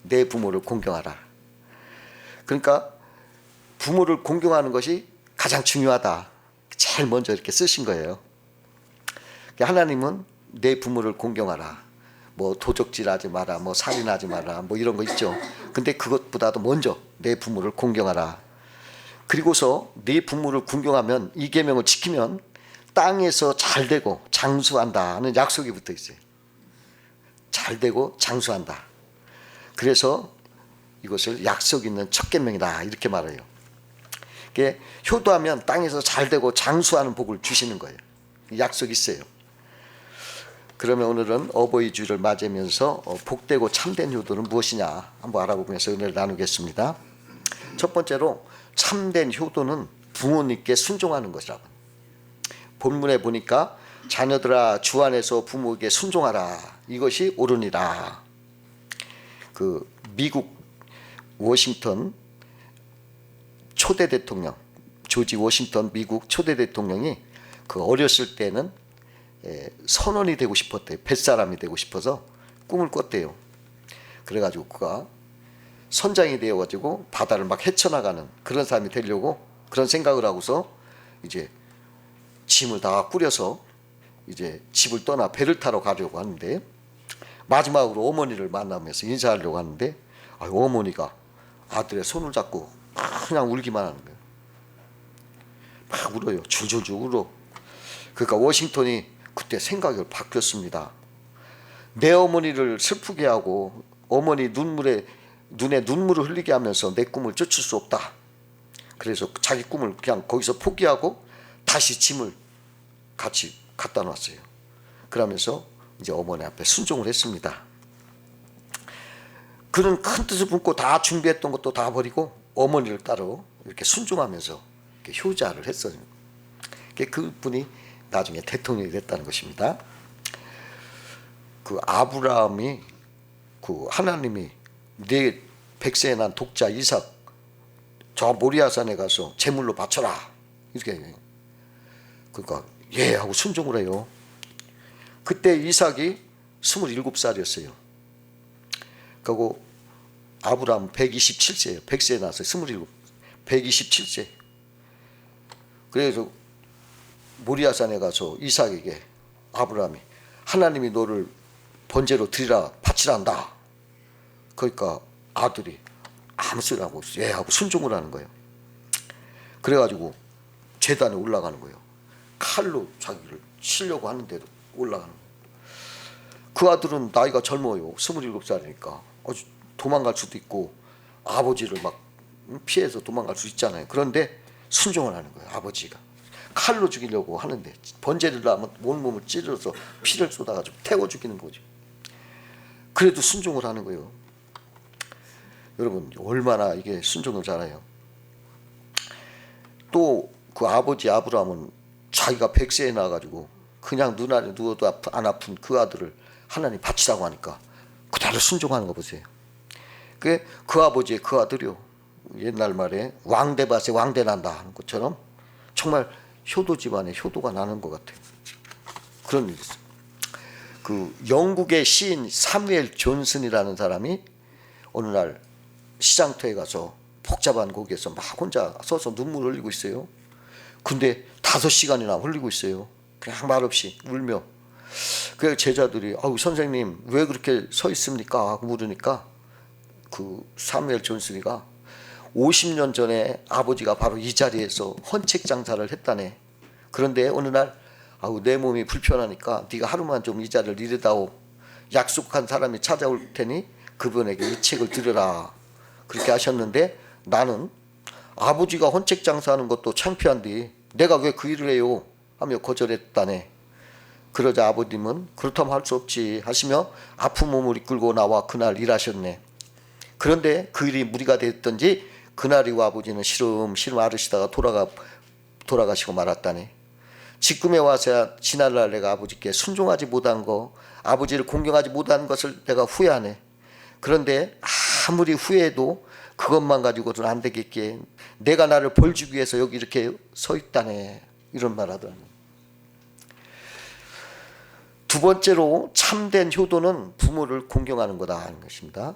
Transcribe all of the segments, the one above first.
내 부모를 공경하라. 그러니까 부모를 공경하는 것이 가장 중요하다. 제일 먼저 이렇게 쓰신 거예요. 하나님은 내 부모를 공경하라. 뭐 도적질하지 마라, 뭐 살인하지 마라, 뭐 이런 거 있죠. 근데 그것보다도 먼저 내 부모를 공경하라. 그리고서 네 부모를 공경하면 이 계명을 지키면 땅에서 잘되고 장수한다는 약속이 붙어 있어요. 잘되고 장수한다. 그래서 이것을 약속 있는 첫 계명이다 이렇게 말해요. 이게 효도하면 땅에서 잘되고 장수하는 복을 주시는 거예요. 약속이 있어요. 그러면 오늘은 어버이 주를 맞으면서 복되고 참된 효도는 무엇이냐 한번 알아보면서 은혜를 나누겠습니다. 첫 번째로 참된 효도는 부모님께 순종하는 것이라고. 본문에 보니까 자녀들아 주 안에서 부모에게 순종하라. 이것이 옳으니라. 그 미국 워싱턴 초대 대통령 조지 워싱턴 미국 초대 대통령이 그 어렸을 때는 선원이 되고 싶었대요. 뱃사람이 되고 싶어서 꿈을 꿨대요. 그래가지고 그가 선장이 되어가지고 바다를 막 헤쳐나가는 그런 사람이 되려고 그런 생각을 하고서 이제 짐을 다 꾸려서 이제 집을 떠나 배를 타러 가려고 하는데 마지막으로 어머니를 만나면서 인사하려고 하는데 어머니가 아들의 손을 잡고 그냥 울기만 하는 거예요. 막 울어요. 줄줄줄 울어. 그러니까 워싱턴이 그때 생각이 바뀌었습니다. 내 어머니를 슬프게 하고 어머니 눈에 눈물을 흘리게 하면서 내 꿈을 쫓을 수 없다. 그래서 자기 꿈을 그냥 거기서 포기하고 다시 짐을 같이 갖다 놨어요. 그러면서 이제 어머니 앞에 순종을 했습니다. 그는 큰 뜻을 품고 다 준비했던 것도 다 버리고 어머니를 따로 이렇게 순종하면서 이렇게 효자를 했어요. 그분이 나중에 대통령이 됐다는 것입니다. 그 아브라함이 그 하나님이 네 백세에 난 독자 이삭 저 모리아산에 가서 제물로 바쳐라 이렇게 그러니까 예 하고 순종을 해요. 그때 이삭이 27살이었어요. 그리고 아브라함 127세예요. 100세에 나서 27, 127세. 그래서 모리아산에 가서 이삭에게 아브라함이 하나님이 너를 번제로 드리라 바치라 한다. 그러니까 아들이 아무 소리 하고 예 하고 순종을 하는 거예요. 그래가지고 제단에 올라가는 거예요. 칼로 자기를 치려고 하는데도 올라가는 거예요. 그 아들은 나이가 젊어요. 27살이니까 도망갈 수도 있고 아버지를 막 피해서 도망갈 수 있잖아요. 그런데 순종을 하는 거예요. 아버지가 칼로 죽이려고 하는데 번제를 하면 온몸을 찔러서 피를 쏟아가지고 태워 죽이는 거죠. 그래도 순종을 하는 거예요. 여러분 얼마나 이게 순종을 잘해요. 또 그 아버지 아브라함은 자기가 100세에 나와가지고 그냥 눈 안에 누워도 안 아픈 그 아들을 하나님 바치라고 하니까 그대로 순종하는 거 보세요. 그 아버지의 그 아들이요. 옛날 말에 왕대밭에 왕대 난다 하는 것처럼 정말 효도 집안에 효도가 나는 것 같아요. 그런 일이 있어요. 그 영국의 시인 사무엘 존슨이라는 사람이 어느 날 시장터에 가서 복잡한 거기에서 막 혼자 서서 눈물을 흘리고 있어요. 근데 5시간이나 흘리고 있어요. 그냥 말없이 울며. 그 제자들이 선생님 왜 그렇게 서 있습니까? 하고 물으니까 그 사무엘 존슨이가 50년 전에 아버지가 바로 이 자리에서 헌책 장사를 했다네. 그런데 어느 날 내 몸이 불편하니까 네가 하루만 좀 이 자리를 이르다오. 약속한 사람이 찾아올 테니 그분에게 이 책을 드려라. 그렇게 하셨는데 나는 아버지가 헌책 장사하는 것도 창피한데 내가 왜 그 일을 해요? 하며 거절했다네. 그러자 아버님은 그렇다면 할 수 없지 하시며 아픈 몸을 이끌고 나와 그날 일하셨네. 그런데 그 일이 무리가 됐던지 그날 이후 아버지는 시름시름 앓으시다가 돌아가시고 말았다네. 지금에 와서야 지난날 내가 아버지께 순종하지 못한 거, 아버지를 공경하지 못한 것을 내가 후회하네. 그런데 아무리 후회해도 그것만 가지고는 안 되겠기에 내가 나를 벌 주기 위해서 여기 이렇게 서 있다네. 이런 말 하더라고요. 두 번째로 참된 효도는 부모를 공경하는 거다 하는 것입니다.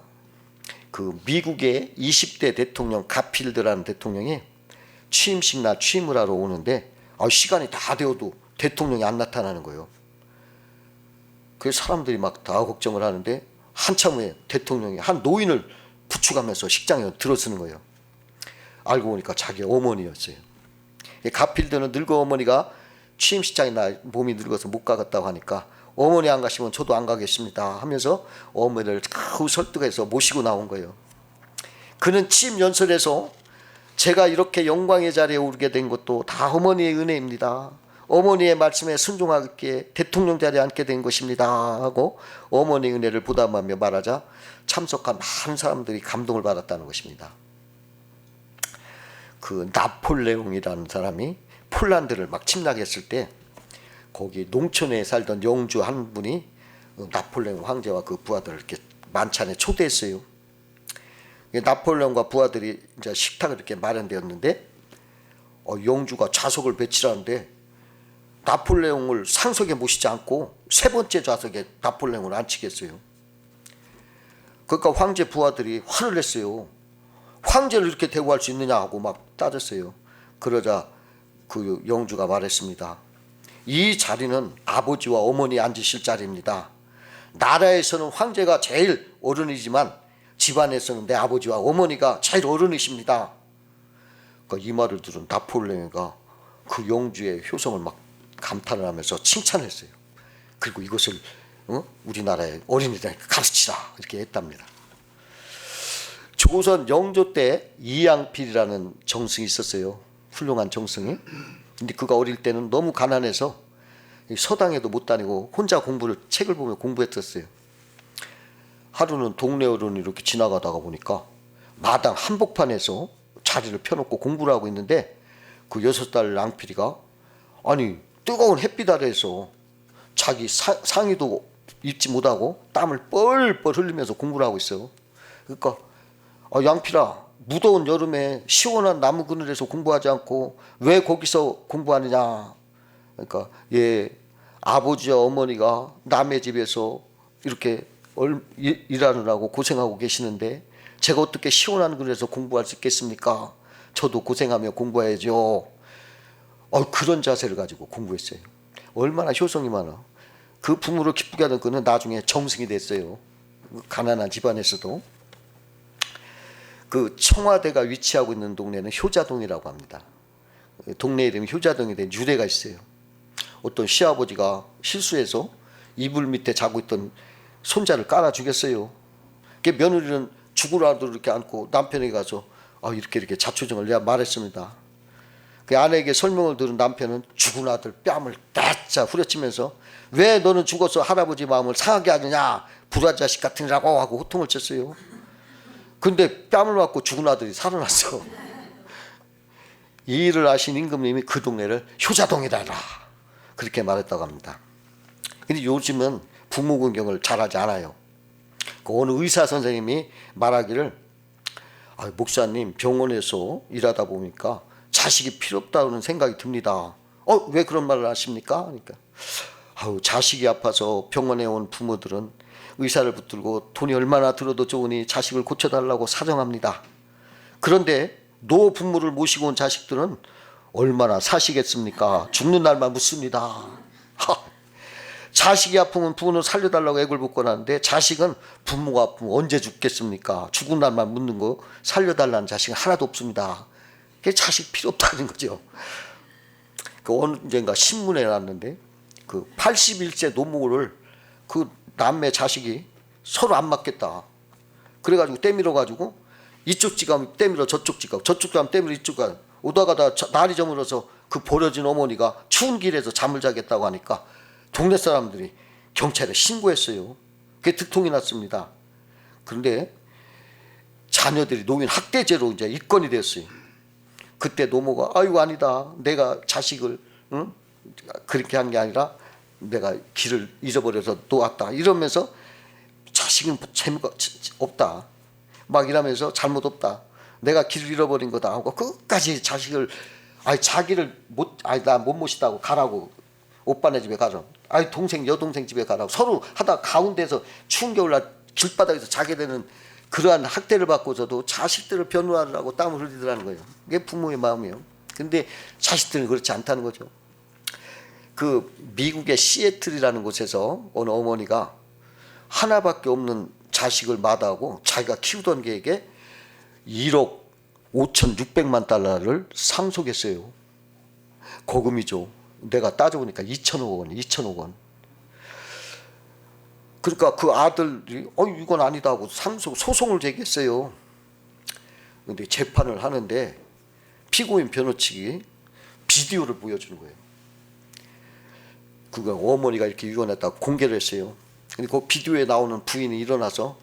그 미국의 20대 대통령 가필드라는 대통령이 취임식 날 취임을 하러 오는데 시간이 다 되어도 대통령이 안 나타나는 거예요. 그래서 사람들이 막 다 걱정을 하는데 한참 후에 대통령이 한 노인을 부축하면서 식장에 들어서는 거예요. 알고 보니까 자기 어머니였어요. 가필드는 늙은 어머니가 취임식장에 날 몸이 늙어서 못 가겠다고 하니까 어머니 안 가시면 저도 안 가겠습니다 하면서 어머니를 겨우 설득해서 모시고 나온 거예요. 그는 취임 연설에서 제가 이렇게 영광의 자리에 오르게 된 것도 다 어머니의 은혜입니다. 어머니의 말씀에 순종하게 대통령 자리에 앉게 된 것입니다 하고 어머니의 은혜를 보담하며 말하자 참석한 많은 사람들이 감동을 받았다는 것입니다. 그 나폴레옹이라는 사람이 폴란드를 막 침략했을 때 거기 농촌에 살던 영주 한 분이 나폴레옹 황제와 그 부하들을 이렇게 만찬에 초대했어요. 나폴레옹과 부하들이 이제 식탁을 이렇게 마련되었는데 영주가 좌석을 배치하는데 나폴레옹을 상석에 모시지 않고 세 번째 좌석에 나폴레옹을 앉히겠어요. 그러니까 황제 부하들이 화를 냈어요. 황제를 이렇게 대우할 수 있느냐 하고 막 따졌어요. 그러자 그 영주가 말했습니다. 이 자리는 아버지와 어머니 앉으실 자리입니다. 나라에서는 황제가 제일 어른이지만 집안에서는 내 아버지와 어머니가 제일 어른이십니다. 그러니까 이 말을 들은 나폴레옹이가 그 영주의 효성을 막 감탄을 하면서 칭찬했어요. 그리고 이것을 우리나라의 어린이들에게 가르치라 이렇게 했답니다. 조선 영조 때 이양필이라는 정승이 있었어요. 훌륭한 정승이. 근데 그가 어릴 때는 너무 가난해서 서당에도 못 다니고 혼자 책을 보며 공부했었어요. 하루는 동네 어른이 이렇게 지나가다가 보니까 마당 한복판에서 자리를 펴놓고 공부를 하고 있는데 그 6살 랑필이가 아니 뜨거운 햇빛 아래에서 자기 상의도 입지 못하고 땀을 뻘뻘 흘리면서 공부를 하고 있어요. 그러니까 양필아, 무더운 여름에 시원한 나무 그늘에서 공부하지 않고 왜 거기서 공부하느냐. 그러니까 아버지와 어머니가 남의 집에서 이렇게 일하느라고 고생하고 계시는데 제가 어떻게 시원한 그늘에서 공부할 수 있겠습니까? 저도 고생하며 공부해야죠. 그런 자세를 가지고 공부했어요. 얼마나 효성이 많아. 그 부모를 기쁘게 하던 그는 나중에 정승이 됐어요. 가난한 집안에서도. 그 청와대가 위치하고 있는 동네는 효자동이라고 합니다. 동네 이름이 효자동이 된 유래가 있어요. 어떤 시아버지가 실수해서 이불 밑에 자고 있던 손자를 깔아 죽였어요. 며느리는 죽을 아들 이렇게 안고 남편에게 가서 이렇게 자초정을 내가 말했습니다. 그 아내에게 설명을 들은 남편은 죽은 아들 뺨을 따짜 후려치면서 왜 너는 죽어서 할아버지 마음을 상하게 하느냐 불화 자식 같으니라고 하고 호통을 쳤어요. 근데 뺨을 맞고 죽은 아들이 살아났어. 이 일을 아신 임금님이 그 동네를 효자동이라 그렇게 말했다고 합니다. 근데 요즘은 부모 공경을 잘하지 않아요. 그 어느 의사 선생님이 말하기를 목사님 병원에서 일하다 보니까 자식이 필요 없다는 생각이 듭니다. 왜 그런 말을 하십니까? 그러니까 자식이 아파서 병원에 온 부모들은 의사를 붙들고 돈이 얼마나 들어도 좋으니 자식을 고쳐달라고 사정합니다. 그런데 노부모를 모시고 온 자식들은 얼마나 사시겠습니까? 죽는 날만 묻습니다. 자식이 아프면 부모는 살려달라고 애걸 붙고 나는데 자식은 부모가 아프면 언제 죽겠습니까? 죽은 날만 묻는 거 살려달라는 자식은 하나도 없습니다. 그게 자식 필요 없다는 거죠. 그 언젠가 신문에 났는데 그 81세 노모를 그 남매 자식이 서로 안 맞겠다. 그래가지고 때밀어 가지고 이쪽 지갑 때밀어 저쪽 지갑, 저쪽 지갑 때밀어 이쪽 지갑 오다가다 날이 저물어서 그 버려진 어머니가 추운 길에서 잠을 자겠다고 하니까 동네 사람들이 경찰에 신고했어요. 그게 득통이 났습니다. 그런데 자녀들이 노인 학대죄로 이제 입건이 됐어요. 그때 노모가 아니다. 내가 자식을 그렇게 한 게 아니라 내가 길을 잊어버려서 놓았다 이러면서 자식은 재미가 없다 막 이러면서 잘못 없다 내가 길을 잃어버린 거다 하고 끝까지 자식을 자기를 나 못 모시다고 가라고 오빠네 집에 가라 동생 여동생 집에 가라고 서로 하다 가운데서 추운 겨울날 길바닥에서 자게 되는 그러한 학대를 받고서도 자식들을 변호하려고 땀을 흘리더라는 거예요. 이게 부모의 마음이에요. 근데 자식들은 그렇지 않다는 거죠. 그 미국의 시애틀이라는 곳에서 어느 어머니가 하나밖에 없는 자식을 마다하고 자기가 키우던 개에게 1억 5,600만 달러를 상속했어요. 거금이죠. 내가 따져보니까 2천억 원, 2천억 원. 그러니까 그 아들이 이건 아니다 하고 소송을 제기했어요. 근데 재판을 하는데 피고인 변호 측이 비디오를 보여주는 거예요. 그거 어머니가 이렇게 유언했다고 공개를 했어요. 근데 그 비디오에 나오는 부인이 일어나서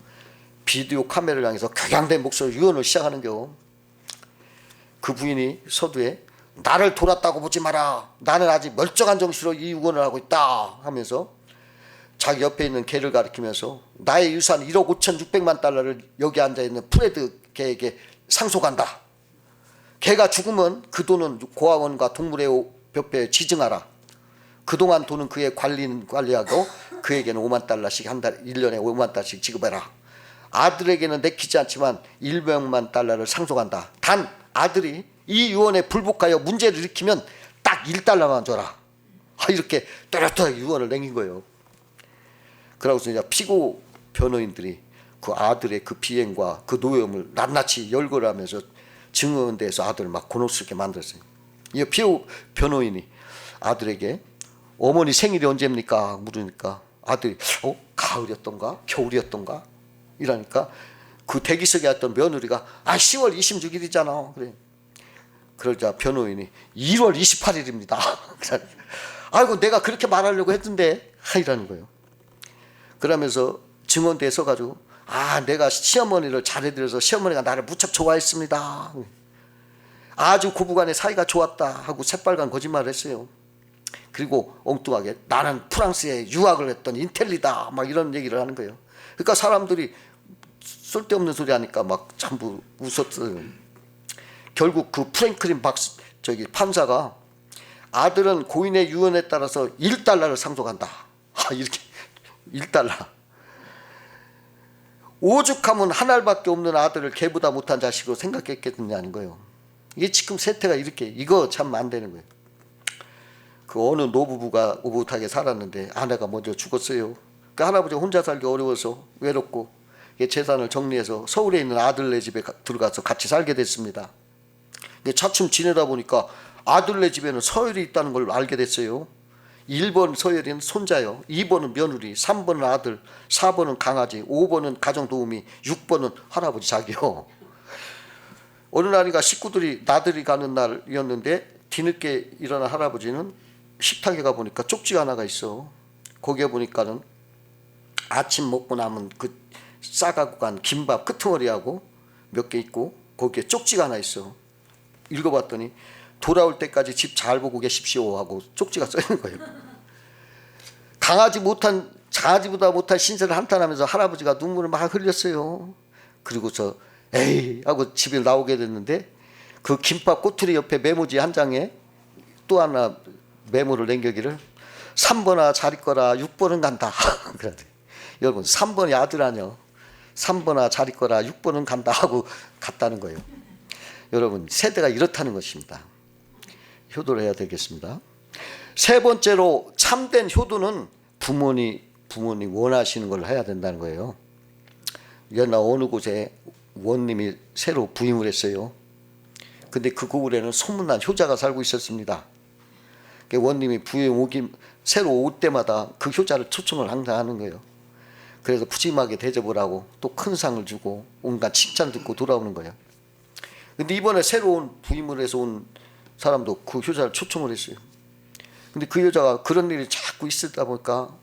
비디오 카메라를 향해서 격양된 목소리로 유언을 시작하는겨. 그 부인이 서두에 나를 돌았다고 보지 마라. 나는 아직 멀쩡한 정신으로 이 유언을 하고 있다 하면서 자기 옆에 있는 개를 가리키면서 나의 유산 1억 5,600만 달러를 여기 앉아있는 프레드 개에게 상속한다. 개가 죽으면 그 돈은 고아원과 동물의협회에 지증하라. 그동안 돈은 그의 관리하고 그에게는 5만 달러씩 한 달 1년에 5만 달러씩 지급해라. 아들에게는 내키지 않지만 100만 달러를 상속한다. 단 아들이 이 유언에 불복하여 문제를 일으키면 딱 1달러만 줘라. 이렇게 또렷하게 유언을 남긴 거예요. 그러고서 이제 피고 변호인들이 그 아들의 그 비행과 그 노여움을 낱낱이 열거하면서 증언대에서 아들을 막 곤혹스럽게 만들었어요. 이 피고 변호인이 아들에게 어머니 생일이 언제입니까? 물으니까 아들이 가을이었던가 겨울이었던가 이러니까 그 대기석에 왔던 며느리가 10월 26일이잖아. 그래. 그러자 변호인이 2월 28일입니다. 아이고 내가 그렇게 말하려고 했는데 이라는 거예요. 그러면서 증언대에 서가지고 내가 시어머니를 잘해드려서 시어머니가 나를 무척 좋아했습니다. 아주 고부간의 사이가 좋았다 하고 새빨간 거짓말을 했어요. 그리고 엉뚱하게 나는 프랑스에 유학을 했던 인텔리다 막 이런 얘기를 하는 거예요. 그러니까 사람들이 쓸데없는 소리 하니까 막 전부 웃었어요. 결국 그 프랭클린 판사가 아들은 고인의 유언에 따라서 1달러를 상속한다. 이렇게 1달러. 오죽하면 한 알밖에 없는 아들을 개보다 못한 자식으로 생각했겠느냐는 거예요. 이게 지금 세태가 이거 참 안 되는 거예요. 그 어느 노부부가 오붓하게 살았는데 아내가 먼저 죽었어요. 그 할아버지가 혼자 살기 어려워서 외롭고 재산을 정리해서 서울에 있는 아들네 집에 들어가서 같이 살게 됐습니다. 차츰 지내다 보니까 아들네 집에는 서열이 있다는 걸 알게 됐어요. 1번 서열이는 손자요, 2번은 며느리, 3번은 아들, 4번은 강아지, 5번은 가정도우미, 6번은 할아버지 자기요. 어느 날인가 식구들이 나들이 가는 날이었는데 뒤늦게 일어난 할아버지는 식탁에 가보니까 쪽지가 하나가 있어. 거기에 보니까는 아침 먹고 남은 그 싸가고 간 김밥 끄트머리하고 몇 개 있고 거기에 쪽지가 하나 있어. 읽어봤더니 돌아올 때까지 집 잘 보고 계십시오 하고 쪽지가 써있는 거예요. 강아지보다 못한 신세를 한탄하면서 할아버지가 눈물을 막 흘렸어요. 그리고서 에이 하고 집에 나오게 됐는데 그 김밥 꼬투리 옆에 메모지 한 장에 또 하나 메모를 남겨기를 3번아 잘 있거라 6번은 간다. 여러분 3번이 아들 아니요. 3번아 잘 있거라 6번은 간다 하고 갔다는 거예요. 여러분 세대가 이렇다는 것입니다. 효도를 해야 되겠습니다. 세 번째로 참된 효도는 부모님 원하시는 걸 해야 된다는 거예요. 옛날 어느 곳에 원님이 새로 부임을 했어요. 근데 그 고을에는 소문난 효자가 살고 있었습니다. 원님이 새로 올 때마다 그 효자를 초청을 항상 하는 거예요. 그래서 푸짐하게 대접을 하고 또 큰 상을 주고 온갖 칭찬 듣고 돌아오는 거예요. 근데 이번에 새로운 부임을 해서 온 사람도 그 효자를 초청을 했어요. 근데 그 여자가 그런 일이 자꾸 있었다 보니까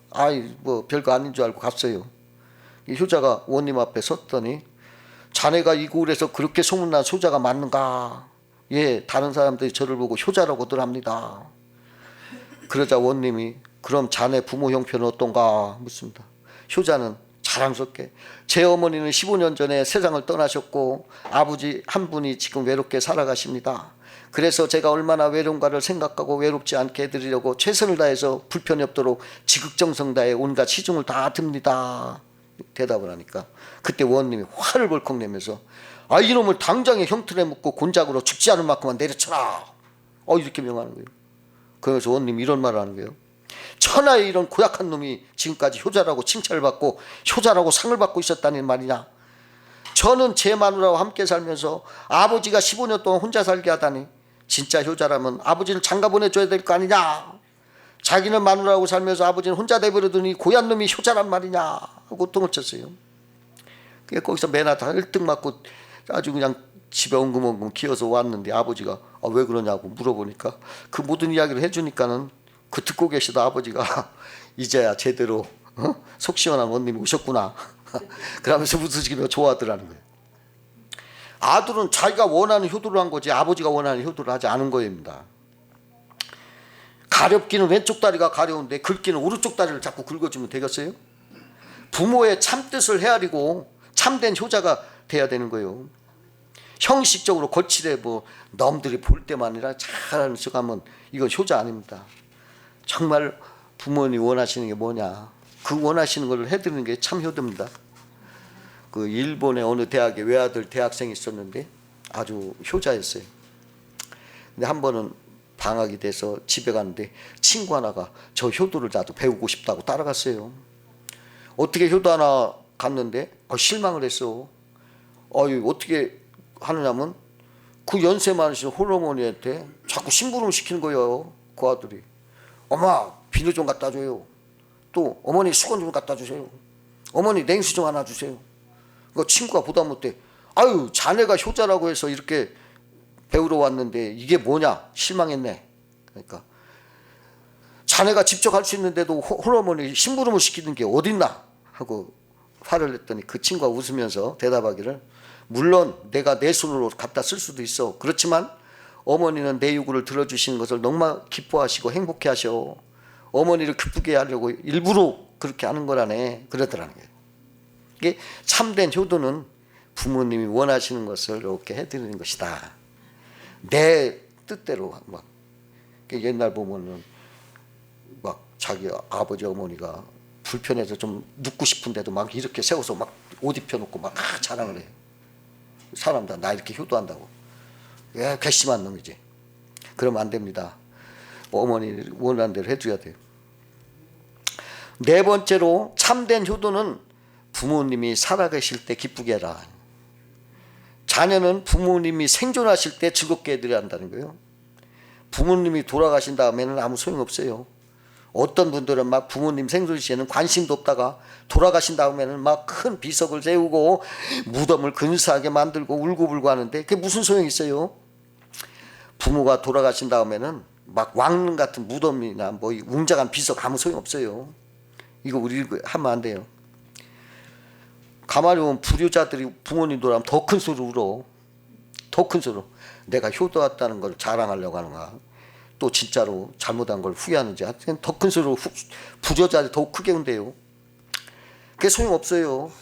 뭐 별거 아닌 줄 알고 갔어요. 이 효자가 원님 앞에 섰더니 자네가 이 고을에서 그렇게 소문난 효자가 맞는가? 예, 다른 사람들이 저를 보고 효자라고들 합니다. 그러자 원님이 그럼 자네 부모 형편은 어떤가 묻습니다. 효자는 자랑스럽게 제 어머니는 15년 전에 세상을 떠나셨고 아버지 한 분이 지금 외롭게 살아가십니다. 그래서 제가 얼마나 외로운가를 생각하고 외롭지 않게 해드리려고 최선을 다해서 불편이 없도록 지극정성 다해 온갖 시중을 다 듭니다. 대답을 하니까 그때 원님이 화를 벌컥 내면서 아 이놈을 당장에 형틀에 묶고 곤작으로 죽지 않을 만큼만 내려쳐라. 이렇게 명하는 거예요. 그래서 원님이 이런 말을 하는 거예요. 천하에 이런 고약한 놈이 지금까지 효자라고 칭찬을 받고 효자라고 상을 받고 있었다는 말이냐. 저는 제 마누라와 함께 살면서 아버지가 15년 동안 혼자 살게 하다니 진짜 효자라면 아버지를 장가 보내줘야 될 거 아니냐. 자기는 마누라하고 살면서 아버지는 혼자 돼버리더니 고얀 놈이 효자란 말이냐 하고 똥을 쳤어요. 거기서 맨하다 1등 맞고 아주 그냥 집에 엉금엉금 기어서 왔는데 아버지가 왜 그러냐고 물어보니까 그 모든 이야기를 해주니까는 그 듣고 계시던 아버지가 이제야 제대로 속 시원한 원님이 오셨구나 그러면서 웃으시기로 좋아하더라는 거예요. 아들은 자기가 원하는 효도를 한 거지 아버지가 원하는 효도를 하지 않은 거입니다. 가렵기는 왼쪽 다리가 가려운데 긁기는 오른쪽 다리를 자꾸 긁어주면 되겠어요? 부모의 참뜻을 헤아리고 참된 효자가 돼야 되는 거예요. 형식적으로 거칠해 남들이 볼 때만 아니라 잘하는 척하면 이건 효자 아닙니다. 정말 부모님이 원하시는 게 뭐냐 그 원하시는 걸 해드리는 게 참 효도입니다. 그 일본의 어느 대학에 외아들 대학생이 있었는데 아주 효자였어요. 근데 한 번은 방학이 돼서 집에 갔는데 친구 하나가 저 효도를 나도 배우고 싶다고 따라갔어요. 어떻게 효도 하나 갔는데 실망을 했어. 어떻게 하느냐면 그 연세 많으신 홀어머니한테 자꾸 심부름을 시키는 거예요. 그 아들이 엄마 비누 좀 갖다 줘요. 또 어머니 수건 좀 갖다 주세요. 어머니 냉수 좀 하나 주세요. 그 친구가 보다 못해 자네가 효자라고 해서 이렇게 배우러 왔는데 이게 뭐냐 실망했네. 그러니까 자네가 직접 할 수 있는데도 홀어머니 심부름을 시키는 게 어딨나 하고 화를 냈더니 그 친구가 웃으면서 대답하기를 물론 내가 내 손으로 갖다 쓸 수도 있어. 그렇지만 어머니는 내 요구를 들어주시는 것을 너무 기뻐하시고 행복해 하셔. 어머니를 기쁘게 하려고 일부러 그렇게 하는 거라네. 그러더라는 거예요. 이게 참된 효도는 부모님이 원하시는 것을 이렇게 해드리는 것이다. 내 뜻대로 막 옛날 보면은 막 자기 아버지 어머니가 불편해서 좀 눕고 싶은데도 막 이렇게 세워서 막 옷 입혀놓고 막 자랑을 해요. 사람들 나 이렇게 효도한다고. 괘씸한 놈이지. 그러면 안 됩니다. 어머니 원하는 대로 해줘야 돼요. 네 번째로 참된 효도는 부모님이 살아계실 때 기쁘게 해라. 자녀는 부모님이 생존하실 때 즐겁게 해드려야 한다는 거예요. 부모님이 돌아가신 다음에는 아무 소용없어요. 어떤 분들은 막 부모님 생존 시에는 관심도 없다가 돌아가신 다음에는 막 큰 비석을 세우고 무덤을 근사하게 만들고 울고불고 하는데 그게 무슨 소용이 있어요? 부모가 돌아가신 다음에는 막 왕릉 같은 무덤이나 웅장한 비석 아무 소용없어요. 이거 우리 하면 안 돼요. 가만히 보면 불효자들이 부모님 돌아가면 더 큰 소리로 울어. 더 큰 소리로. 내가 효도했다는 걸 자랑하려고 하는가. 또 진짜로 잘못한 걸 후회하는지 하여튼 더 큰 소리로 불효자들이 더욱 크게 운대요. 그게 소용없어요.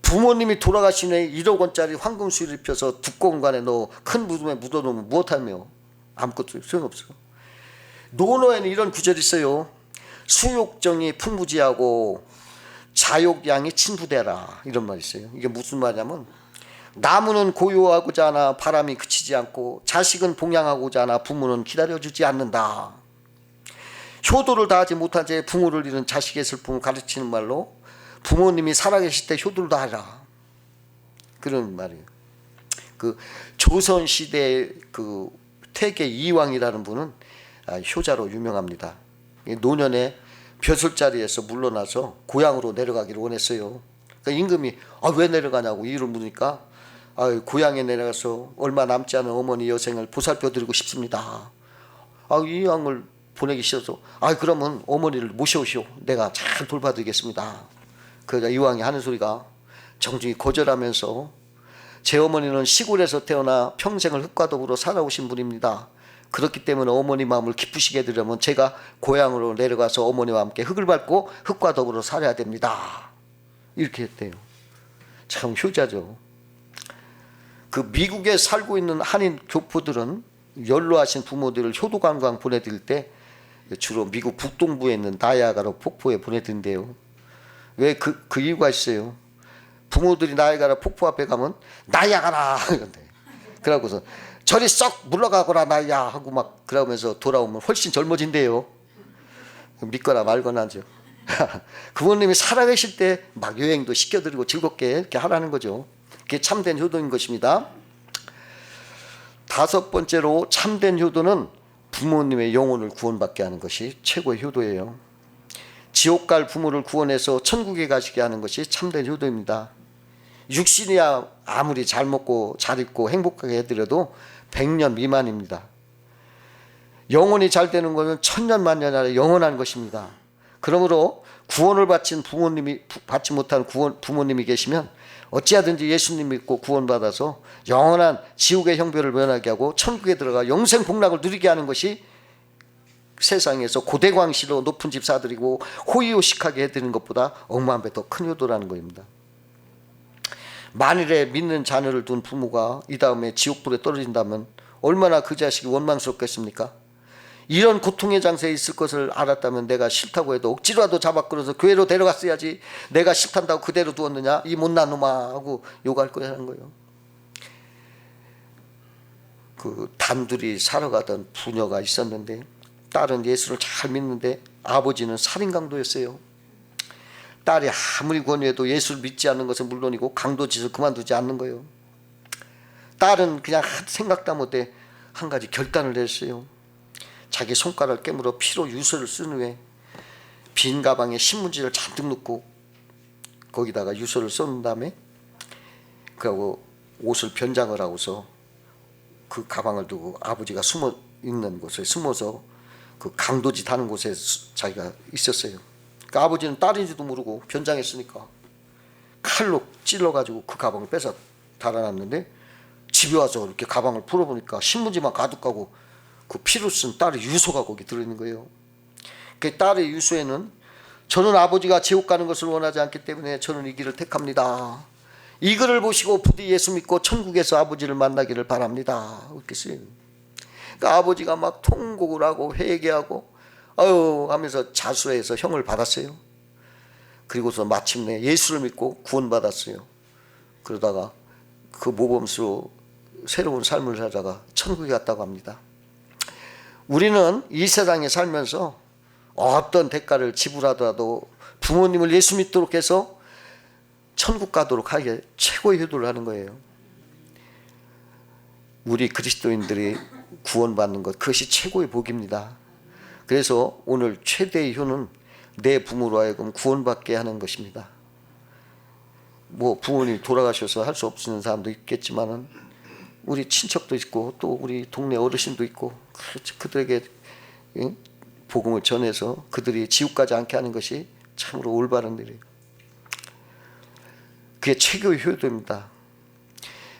부모님이 돌아가신 후에 1억 원짜리 황금 수의를 입혀서 두꺼운 관에 넣어 큰 무덤에 묻어놓으면 무엇하며 아무것도 소용없어. 논어에는 이런 구절이 있어요. 수욕정이 풍부지하고 자욕양이 친부되라 이런 말이 있어요. 이게 무슨 말이냐면 나무는 고요하고자 하나 바람이 그치지 않고 자식은 봉양하고자 하나 부모는 기다려주지 않는다. 효도를 다하지 못한 채 부모를 잃은 자식의 슬픔을 가르치는 말로 부모님이 살아계실 때 효도를 다하라 그런 말이에요. 그 조선시대 그 태계 이왕이라는 분은 효자로 유명합니다. 노년에 벼슬자리에서 물러나서 고향으로 내려가기를 원했어요. 그러니까 임금이 왜 내려가냐고 이유를 물으니까 고향에 내려가서 얼마 남지 않은 어머니 여생을 보살펴드리고 싶습니다. 이왕을 보내기 싫어서 그러면 어머니를 모셔오시오. 내가 잘 돌봐드리겠습니다. 그러자 이왕이 하는 소리가 정중히 거절하면서 제 어머니는 시골에서 태어나 평생을 흙과 더불어 살아오신 분입니다. 그렇기 때문에 어머니 마음을 기쁘시게 해드리려면 제가 고향으로 내려가서 어머니와 함께 흙을 밟고 흙과 더불어 살아야 됩니다. 이렇게 했대요. 참 효자죠. 그 미국에 살고 있는 한인 교포들은 연로하신 부모들을 효도관광 보내드릴 때 주로 미국 북동부에 있는 나야가라 폭포에 보내드린대요. 왜 그 이유가 있어요. 부모들이 나이가라 폭포 앞에 가면 나이야 가라 이런데, 그러고서 저리 썩 물러가거라 나이야 하고 막 그러면서 돌아오면 훨씬 젊어진대요. 믿거나 말거나 하죠. 부모님이 살아계실 때 막 여행도 시켜드리고 즐겁게 이렇게 하라는 거죠. 그게 참된 효도인 것입니다. 다섯 번째로 참된 효도는 부모님의 영혼을 구원받게 하는 것이 최고의 효도예요. 지옥 갈 부모를 구원해서 천국에 가시게 하는 것이 참된 효도입니다. 육신이야 아무리 잘 먹고 잘 입고 행복하게 해드려도 100년 미만입니다. 영혼이 잘 되는 것은 천년만년 아래 영원한 것입니다. 그러므로 구원을 받지 못한 부모님이 계시면 어찌하든지 예수님 믿고 구원받아서 영원한 지옥의 형벌을 면하게 하고 천국에 들어가 영생 복락을 누리게 하는 것이 세상에서 고대광시로 높은 집 사드리고 호의호식하게 해드리는 것보다 억만 배 더 큰 효도라는 것입니다. 만일에 믿는 자녀를 둔 부모가 이 다음에 지옥불에 떨어진다면 얼마나 그 자식이 원망스럽겠습니까? 이런 고통의 장세에 있을 것을 알았다면 내가 싫다고 해도 억지로라도 잡아 끌어서 교회로 데려갔어야지, 내가 싫단다고 그대로 두었느냐 이 못난 놈아 하고 욕할 거라는 거예요. 그 단둘이 살아가던 부녀가 있었는데 딸은 예수를 잘 믿는데 아버지는 살인 강도였어요. 딸이 아무리 권유해도 예수를 믿지 않는 것은 물론이고 강도짓을 그만두지 않는 거예요. 딸은 그냥 생각도 못해 한 가지 결단을 했어요. 자기 손가락을 깨물어 피로 유서를 쓴 후에 빈 가방에 신문지를 잔뜩 넣고 거기다가 유서를 쏜 다음에 그하고 옷을 변장을 하고서 그 가방을 두고 아버지가 숨어 있는 곳에 숨어서 그 강도짓 하는 곳에 자기가 있었어요. 그러니까 아버지는 딸인지도 모르고 변장했으니까 칼로 찔러가지고 그 가방을 뺏어 달아놨는데 집에 와서 이렇게 가방을 풀어보니까 신문지만 가득하고 그 피로 쓴 딸의 유서가 거기 들어있는 거예요. 그 딸의 유서에는 저는 아버지가 지옥 가는 것을 원하지 않기 때문에 저는 이 길을 택합니다. 이 글을 보시고 부디 예수 믿고 천국에서 아버지를 만나기를 바랍니다. 이렇게 써요. 그러니까 아버지가 막 통곡을 하고 회개하고 아유 하면서 자수해서 형을 받았어요. 그리고서 마침내 예수를 믿고 구원받았어요. 그러다가 그 모범수로 새로운 삶을 살다가 천국에 갔다고 합니다. 우리는 이 세상에 살면서 어떤 대가를 지불하더라도 부모님을 예수 믿도록 해서 천국 가도록 하기에 최고의 효도를 하는 거예요. 우리 그리스도인들이 구원받는 것, 그것이 최고의 복입니다. 그래서 오늘 최대의 효는 내 부모로 하여금 구원받게 하는 것입니다. 뭐 부모님이 돌아가셔서 할 수 없는 사람도 있겠지만은 우리 친척도 있고 또 우리 동네 어르신도 있고 그들에게 복음을 전해서 그들이 지옥 가지 않게 하는 것이 참으로 올바른 일이에요. 그게 최고의 효도입니다.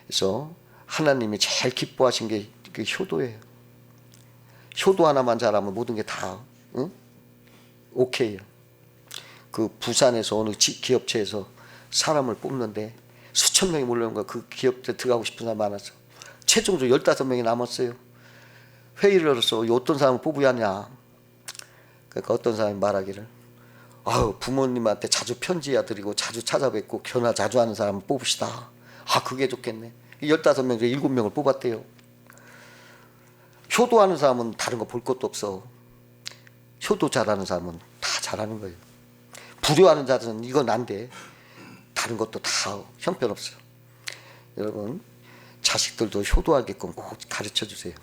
그래서 하나님이 제일 기뻐하신 게 그 효도예요. 효도 하나만 잘하면 모든 게 다 오케이요. 그 부산에서 어느 기업체에서 사람을 뽑는데 수천 명이 몰려온 거야. 그 기업에 들어가고 싶은 사람 많았어. 최종적으로 15명이 남았어요. 회의를 열어서 어떤 사람을 뽑아야 하냐. 그러니까 어떤 사람이 말하기를 아유 부모님한테 자주 편지야 드리고 자주 찾아뵙고 견화 자주 하는 사람을 뽑읍시다. 아 그게 좋겠네. 15명 중에 7명을 뽑았대요. 효도하는 사람은 다른 거 볼 것도 없어. 효도 잘하는 사람은 다 잘하는 거예요. 불효하는 자들은 이건 안 돼. 다른 것도 다 형편없어요. 여러분 자식들도 효도하게끔 꼭 가르쳐 주세요.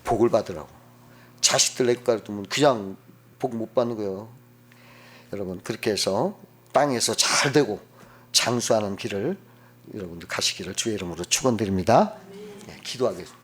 복을 받으라고. 자식들 내가르치면 그냥 복 못 받는 거예요. 여러분 그렇게 해서 땅에서 잘 되고 장수하는 길을 여러분들 가시기를 주의 이름으로 축원드립니다. 네, 기도하겠습니다.